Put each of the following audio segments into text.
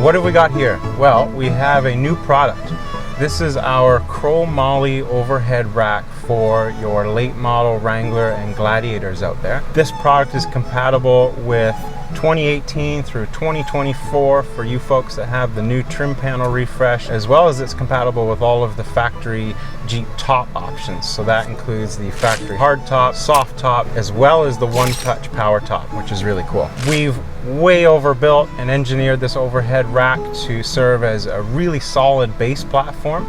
What have we got here? Well, we have a new product. This is our C.R.O.W Molle overhead rack for your late model Wrangler and Gladiators out there. This product is compatible with 2018 through 2024 for you folks that have the new trim panel refresh, as well as it's compatible with all of the factory Jeep top options. So that includes the factory hard top, soft top, as well as the one-touch power top, which is really cool. We've way overbuilt and engineered this overhead rack to serve as a really solid base platform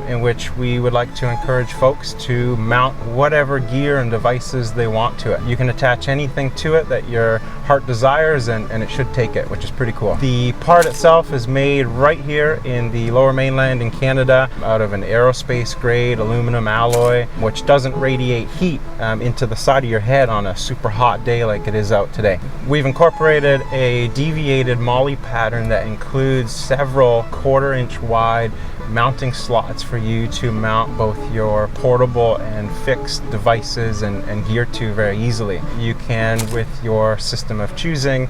in which we would like to encourage folks to mount whatever gear and devices they want to it. You can attach anything to it that your heart desires and it should take it, which is pretty cool. The part itself is made right here in the Lower Mainland in Canada out of an aerospace grade aluminum alloy, which doesn't radiate heat into the side of your head on a super hot day like it is out today. We've incorporated a deviated Molle pattern that includes several 1/4-inch wide mounting slots for you to mount both your portable and fixed devices and gear to very easily. You can, with your system of choosing,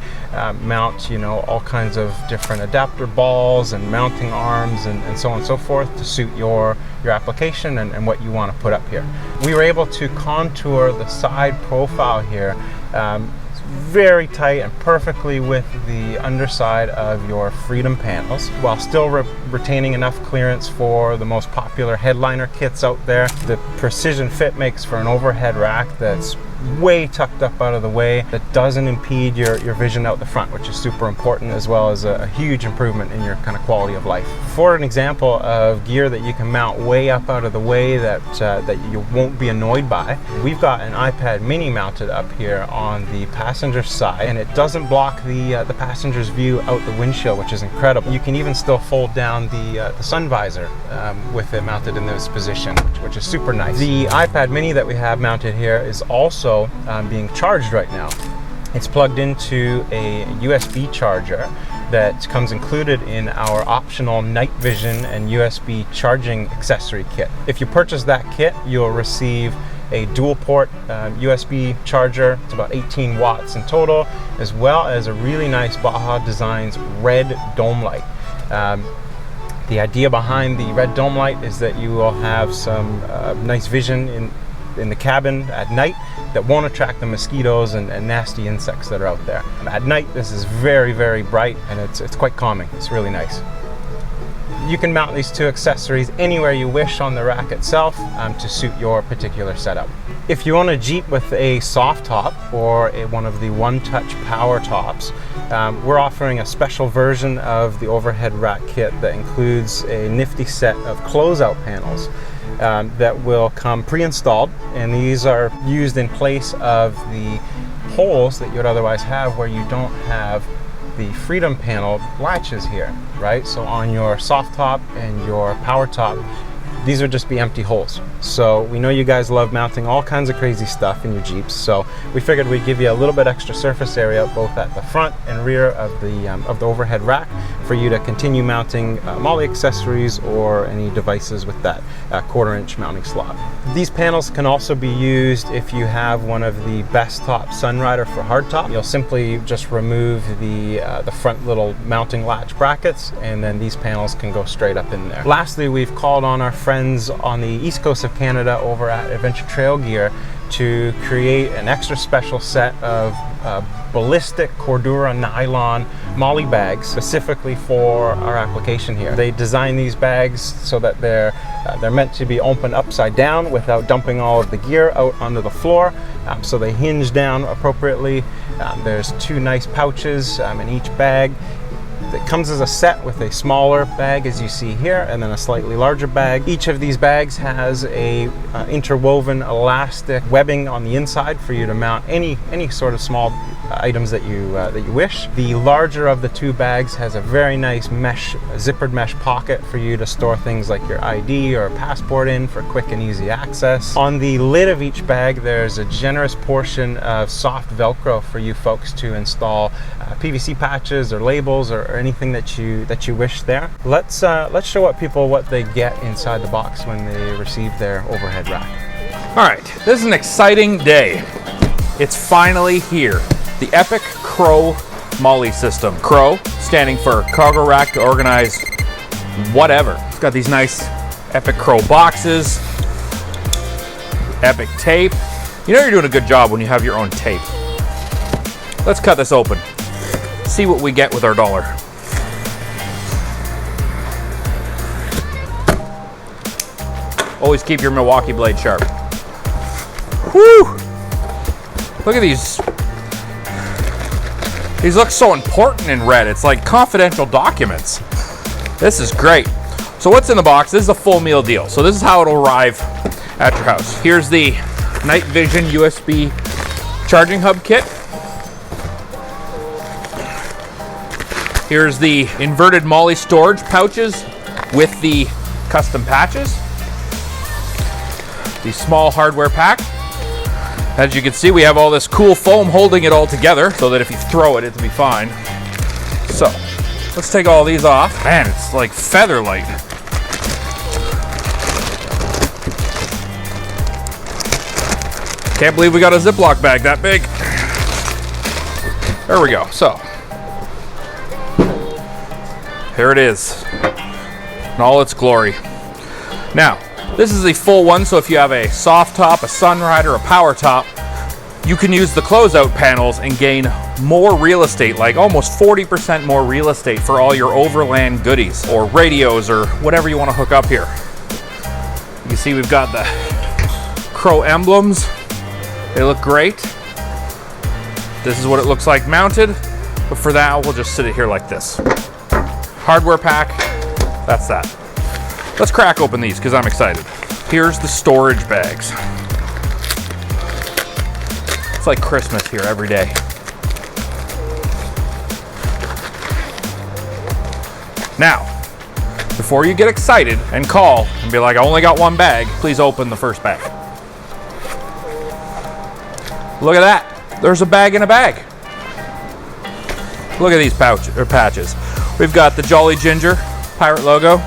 mount all kinds of different adapter balls and mounting arms and so on and so forth to suit your application and what you want to put up here. We were able to contour the side profile here very tight and perfectly with the underside of your Freedom panels, while still retaining enough clearance for the most popular headliner kits out there. The precision fit makes for an overhead rack that's way tucked up out of the way, that doesn't impede your vision out the front, which is super important, as well as a huge improvement in your kind of quality of life. For an example of gear that you can mount way up out of the way that you won't be annoyed by, we've got an iPad mini mounted up here on the passenger side, and it doesn't block the passenger's view out the windshield, which is incredible. You can even still fold down the sun visor with it mounted in this position, which is super nice. The iPad mini that we have mounted here is also being charged right now. It's plugged into a USB charger that comes included in our optional night vision and USB charging accessory kit. If you purchase that kit, you'll receive a dual port USB charger. It's about 18 watts in total, as well as a really nice Baja Designs red dome light. The idea behind the red dome light is that you will have some nice vision in the cabin at night that won't attract the mosquitoes and nasty insects that are out there. At night, this is very, very bright, and it's quite calming. It's really nice. You can mount these two accessories anywhere you wish on the rack itself to suit your particular setup. If you own a Jeep with a soft top or one of the one-touch power tops, we're offering a special version of the overhead rack kit that includes a nifty set of closeout panels that will come pre-installed, and these are used in place of the holes that you would otherwise have where you don't have the Freedom panel latches here, right? So on your soft top and your power top, these would just be empty holes. So we know you guys love mounting all kinds of crazy stuff in your Jeeps, so we figured we'd give you a little bit extra surface area both at the front and rear of the overhead rack for you to continue mounting Molle accessories or any devices with that 1/4-inch mounting slot. These panels can also be used if you have one of the Best Top Sunrider for hardtop. You'll simply just remove the front little mounting latch brackets, and then these panels can go straight up in there. Lastly, we've called on our friends on the east coast of Canada over at Adventure Trail Gear to create an extra special set of ballistic Cordura nylon Molle bags specifically for our application here. They designed these bags so that they're meant to be opened upside down without dumping all of the gear out onto the floor, so they hinge down appropriately. There's two nice pouches in each bag. It comes as a set with a smaller bag, as you see here, and then a slightly larger bag. Each of these bags has a interwoven elastic webbing on the inside for you to mount any sort of small items that you wish. The larger of the two bags has a very nice zippered mesh pocket for you to store things like your ID or passport in for quick and easy access. On the lid of each bag, there's a generous portion of soft Velcro for you folks to install PVC patches or labels or anything that you wish there. Let's show people what they get inside the box when they receive their overhead rack. All right, this is an exciting day. It's finally here. The epic C.R.O.W Molle System. C.R.O.W, standing for cargo rack to organize whatever. It's got these nice epic C.R.O.W boxes, epic tape. You know you're doing a good job when you have your own tape. Let's cut this open. See what we get with our dollar. Always keep your Milwaukee blade sharp. Whew! Look at these. These look so important in red. It's like confidential documents. This is great. So what's in the box? This is a full meal deal. So this is how it'll arrive at your house. Here's the night vision USB charging hub kit. Here's the inverted Molle storage pouches with the custom patches. The small hardware pack. As you can see, we have all this cool foam holding it all together so that if you throw it, it'll be fine. So, let's take all these off. Man, it's like feather light. Can't believe we got a Ziploc bag that big. There we go. So, here it is in all its glory. Now, this is a full one, so if you have a soft top, a Sunrider, a power top, you can use the closeout panels and gain more real estate, like almost 40% more real estate for all your overland goodies or radios or whatever you want to hook up here. You can see we've got the C.R.O.W emblems. They look great. This is what it looks like mounted, but for that, we'll just sit it here like this. Hardware pack, that's that. Let's crack open these because I'm excited. Here's the storage bags. It's like Christmas here every day. Now, before you get excited and call and be like, I only got one bag, please open the first bag. Look at that. There's a bag in a bag. Look at these patches. We've got the Jolly Ginger pirate logo,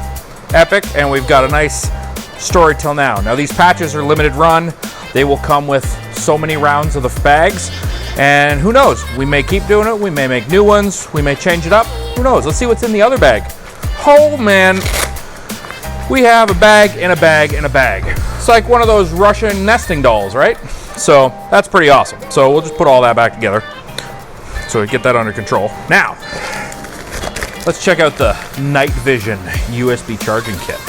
epic, and we've got a nice story till now. Now these patches are limited run. They will come with so many rounds of the bags, and who knows, we may keep doing it, we may make new ones, we may change it up, who knows. Let's see what's in the other bag. Oh man, we have a bag in a bag in a bag. It's like one of those Russian nesting dolls, right? So that's pretty awesome. So we'll just put all that back together so we get that under control. Now, let's check out the night vision USB charging kit.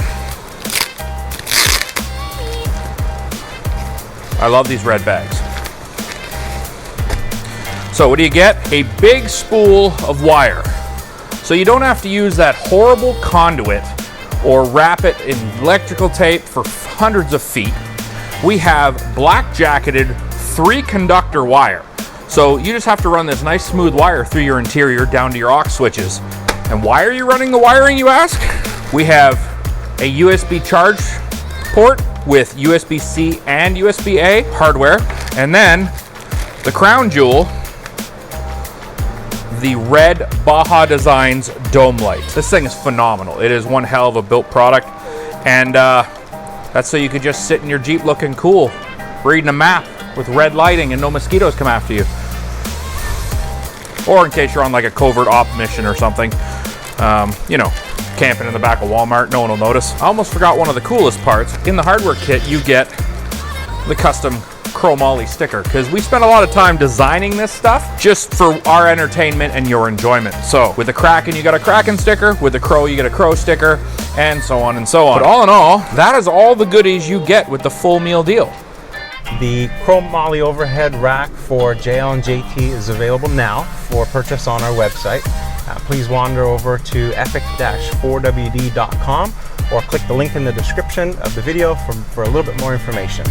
I love these red bags. So what do you get? A big spool of wire. So you don't have to use that horrible conduit or wrap it in electrical tape for hundreds of feet. We have black jacketed 3-conductor wire. So you just have to run this nice smooth wire through your interior down to your aux switches. And why are you running the wiring, you ask? We have a USB charge port with USB-C and USB-A hardware. And then the crown jewel, the red Baja Designs dome light. This thing is phenomenal. It is one hell of a built product. And that's so you could just sit in your Jeep looking cool, reading a map with red lighting and no mosquitoes come after you. Or in case you're on like a covert op mission or something. You know, camping in the back of Walmart, no one will notice. I almost forgot one of the coolest parts. In the hardware kit, you get the custom C.R.O.W Molle sticker, because we spent a lot of time designing this stuff just for our entertainment and your enjoyment. So with the Kraken, you got a Kraken sticker. With the C.R.O.W, you get a C.R.O.W sticker, and so on and so on. But all in all, that is all the goodies you get with the full meal deal. The C.R.O.W Molle overhead rack for JL and JT is available now for purchase on our website. Please wander over to epic-4wd.com or click the link in the description of the video for a little bit more information.